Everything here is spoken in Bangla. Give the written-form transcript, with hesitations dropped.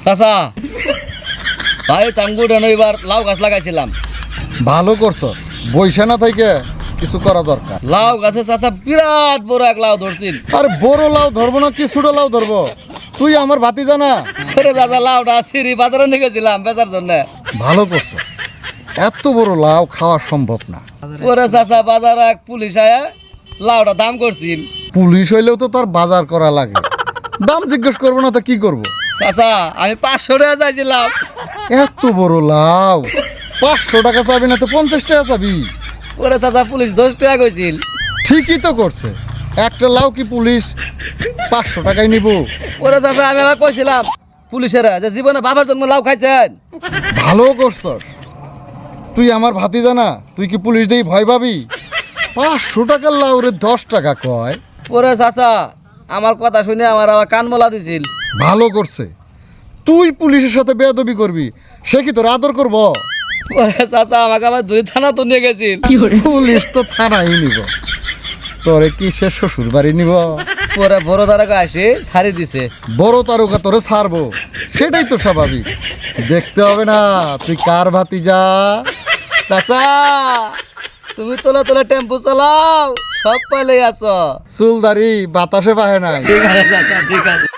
চাচা ভাই তাঙ্গুর এবার লাউ গাছ লাগাইছিলাম। ভালো করছস, বইসা না থেকে কিছু করা দরকার। লাউ গাছে চাচা বিরাট বড় এক লাউ ধরছিল। আরে বড় লাউ ধরবো না কি ছোট লাউ ধরবো? তুই আমার ভাতি জানা। করে চাচা লাউটা সিঁড়ি বাজারে নিয়ে গেছিলাম বেচার জন্য। ভালো করছস, এত বড় লাউ খাওয়া সম্ভব না। পরে চাচা বাজারে এক পুলিশ আয়া লাউটা দাম করছিল। পুলিশ হইলেও তো তার বাজার করা লাগে, দাম জিজ্ঞেস করবো না তো কি করব? চাচা আমি 500 টাকা চাইছিলাম। এত বড় লাউ 500 টাকা চাবি না তো 50 টাকা চাবি? পরে চাচা পুলিশ 10 টাকা কইছিল। ঠিকই তো করছে, একটা লাউ কি পুলিশ 500 টাকায় নিব? পরে চাচা আমি আবার কইছিলাম পুলিশেরা যে জীবনে বাবার জন্ম লাউ খাইছেন। ভালো করছস, তুই আমার ভাতি জানা, তুই কি পুলিশ দিয়ে ভয় পাবি? 500 টাকার লাউ রে 10 টাকা কয়। পরে চাচা আমার কথা শুনে আমার আবার কান মোলা দিছিল। ভালো করছে, তুই পুলিশের সাথে বেয়াদবি করবি, সে কি তোর আদর করব? পরে চাচা আমাকে আবার দুই থানা তো নিয়ে গেছিল। পুলিশ তো থানায় নিব, তোরে কি সে শ্বশুর বাড়ি নিব? পরে বড় তারকা আসে ছাড়ি দিছে। বড় তারকা তোরে ছাড়বো, সেটাই তো স্বাভাবিক। দেখতে হবে না তুই কার ভাতি যা। চাচা তুমি তোলা তোলা টেম্পু চালাও, সব পাইলে আছো। চুলদারি বাতাসে বাহে নাই। ঠিক আছে চাচা, ঠিক আছে।